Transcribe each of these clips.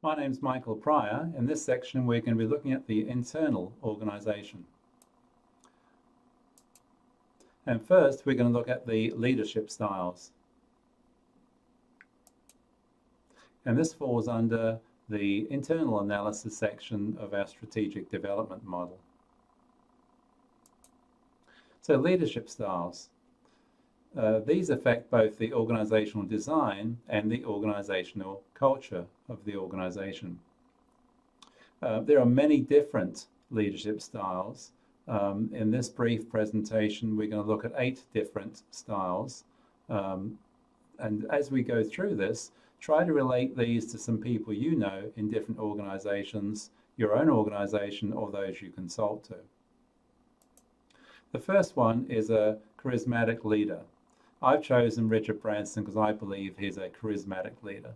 My name's Michael Pryor. In this section, we're going to be looking at the internal organisation. And first, we're going to look at the leadership styles. And this falls under the internal analysis section of our strategic development model. So leadership styles. These affect both the organizational design and the organizational culture of the organization. There are many different leadership styles. In this brief presentation, we're going to look at 8 different styles. And as we go through this, try to relate these to some people you know in different organizations, your own organization, or those you consult to. The first one is a charismatic leader. I've chosen Richard Branson because I believe he's a charismatic leader.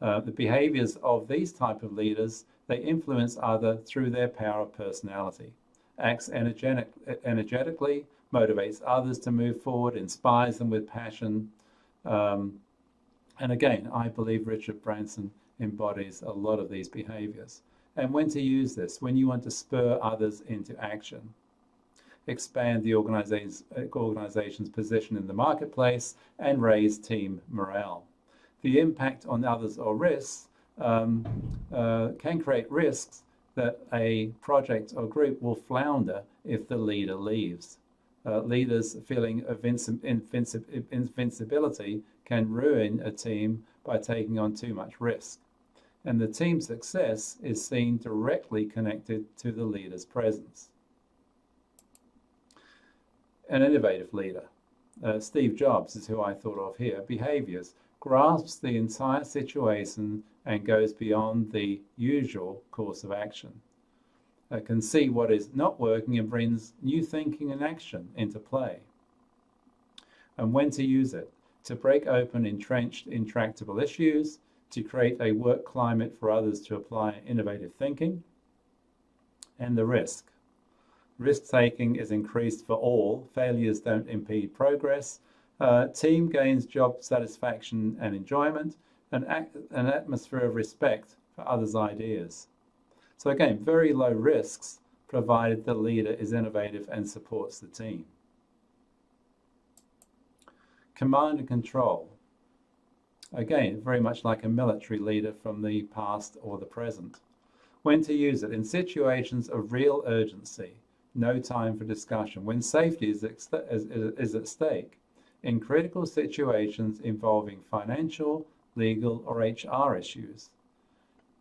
The behaviors of these type of leaders, they influence others through their power of personality. Acts energetically, motivates others to move forward, inspires them with passion. And again, I believe Richard Branson embodies a lot of these behaviors. And when to use this, when you want to spur others into action. Expand the organization's position in the marketplace and raise team morale. The impact on others or risks can create risks that a project or group will flounder if the leader leaves. Leaders feeling invincibility can ruin a team by taking on too much risk. And the team's success is seen directly connected to the leader's presence. An innovative leader. Steve Jobs is who I thought of here. Behaviors. Grasps the entire situation and goes beyond the usual course of action. Can see what is not working and brings new thinking and action into play. And when to use it. To break open entrenched, intractable issues, to create a work climate for others to apply innovative thinking. And the risk. Risk-taking is increased for all. Failures don't impede progress. Team gains job satisfaction and enjoyment, and an atmosphere of respect for others' ideas. So again, very low risks, provided the leader is innovative and supports the team. Command and control. Again, very much like a military leader from the past or the present. When to use it? In situations of real urgency. No time for discussion. When safety is at stake. In critical situations involving financial, legal, or HR issues.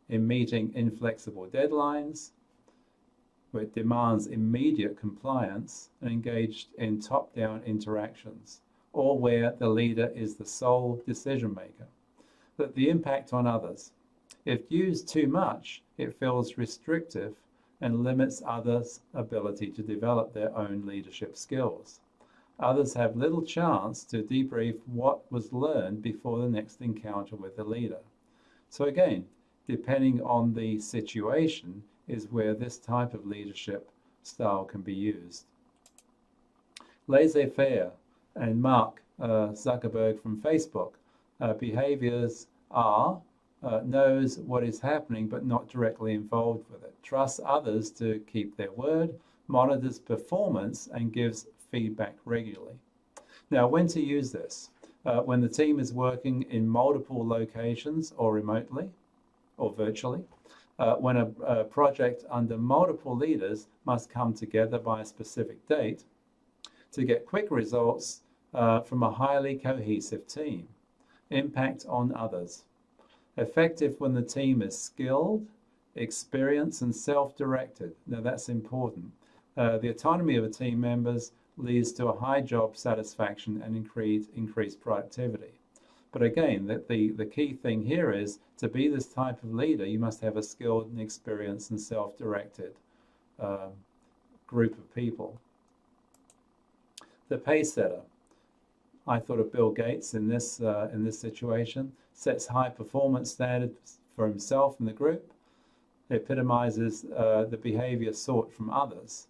In meeting inflexible deadlines, where it demands immediate compliance and engaged in top-down interactions, or where the leader is the sole decision maker. That the impact on others. If used too much, it feels restrictive and limits others' ability to develop their own leadership skills. Others have little chance to debrief what was learned before the next encounter with the leader. So again, depending on the situation is where this type of leadership style can be used. Laissez-faire and Mark Zuckerberg from Facebook. Behaviors are knows what is happening but not directly involved with it. Trusts others to keep their word, monitors performance and gives feedback regularly. Now, when to use this? When the team is working in multiple locations or remotely or virtually. When a project under multiple leaders must come together by a specific date to get quick results from a highly cohesive team. Impact on others. Effective when the team is skilled, experienced, and self-directed. Now that's important. The autonomy of the team members leads to a high job satisfaction and increased productivity. But again, the key thing here is to be this type of leader, you must have a skilled and experienced and self-directed group of people. The pace setter. I thought of Bill Gates in this situation. Sets high performance standards for himself and the group. Epitomizes the behavior sought from others.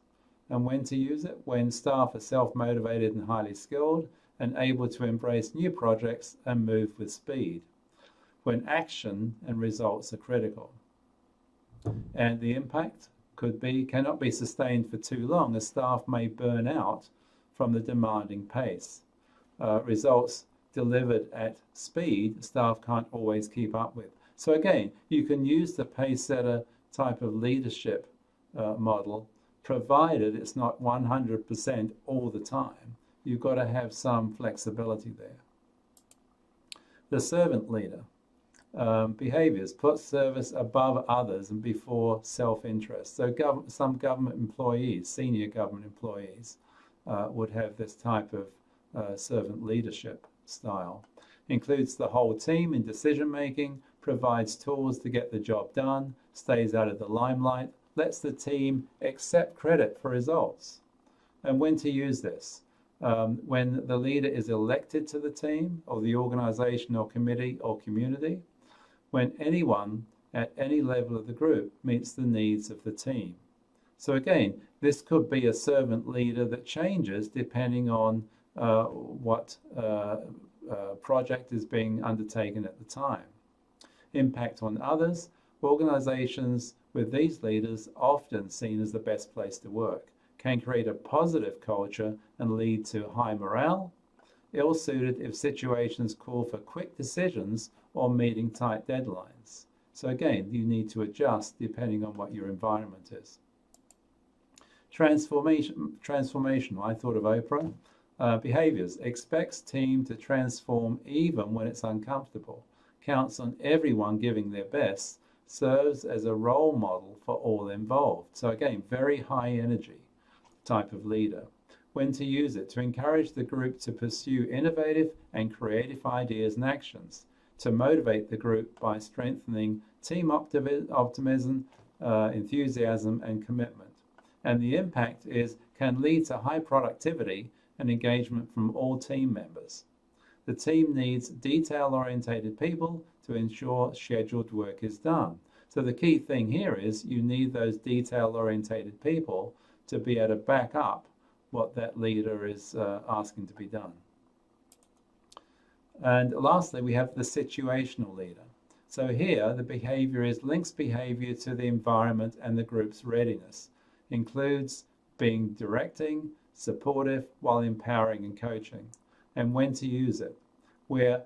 And when to use it? When staff are self-motivated and highly skilled and able to embrace new projects and move with speed. when action and results are critical. And the impact cannot be sustained for too long, as staff may burn out from the demanding pace. Results delivered at speed, staff can't always keep up with. So again, you can use the pace setter type of leadership model, provided it's not 100% all the time. You've got to have some flexibility there. The servant leader. Behaviors put service above others and before self-interest. So some government employees, senior government employees, would have this type of servant leadership style. Includes the whole team in decision-making, provides tools to get the job done, stays out of the limelight, lets the team accept credit for results. And when to use this? When the leader is elected to the team or the organization or committee or community, when anyone at any level of the group meets the needs of the team. So again, this could be a servant leader that changes depending on what project is being undertaken at the time. Impact on others. Organizations with these leaders, often seen as the best place to work, can create a positive culture and lead to high morale. Ill-suited if situations call for quick decisions or meeting tight deadlines. So again, you need to adjust depending on what your environment is. Transformational. I thought of Oprah. Behaviors. Expects team to transform even when it's uncomfortable. Counts on everyone giving their best. Serves as a role model for all involved. So again, very high energy type of leader. When to use it. To encourage the group to pursue innovative and creative ideas and actions. To motivate the group by strengthening team optimism, enthusiasm, and commitment. And the impact can lead to high productivity and engagement from all team members. The team needs detail-orientated people to ensure scheduled work is done. So the key thing here is you need those detail-orientated people to be able to back up what that leader is asking to be done. And lastly, we have the situational leader. So here, the behavior links behavior to the environment and the group's readiness. Includes being directing, supportive, while empowering and coaching. And when to use it. Where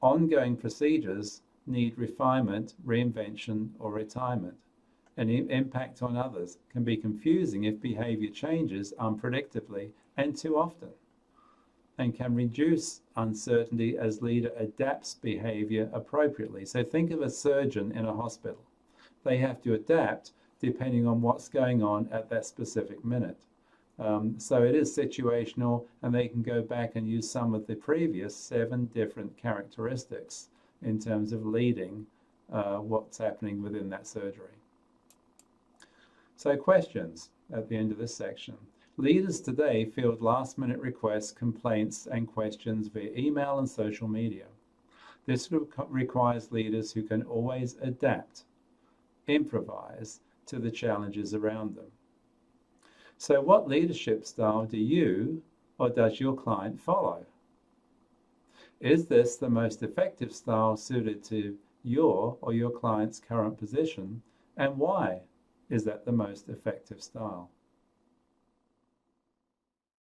ongoing procedures need refinement, reinvention, or retirement. An impact on others can be confusing if behavior changes unpredictably and too often, and can reduce uncertainty as leader adapts behavior appropriately. So think of a surgeon in a hospital. They have to adapt depending on what's going on at that specific minute. So it is situational, and they can go back and use some of the previous 7 different characteristics in terms of leading what's happening within that surgery. So questions at the end of this section. Leaders today field last-minute requests, complaints, and questions via email and social media. This requires leaders who can always adapt, improvise to the challenges around them. So what leadership style do you or does your client follow? Is this the most effective style suited to your or your client's current position, and why is that the most effective style?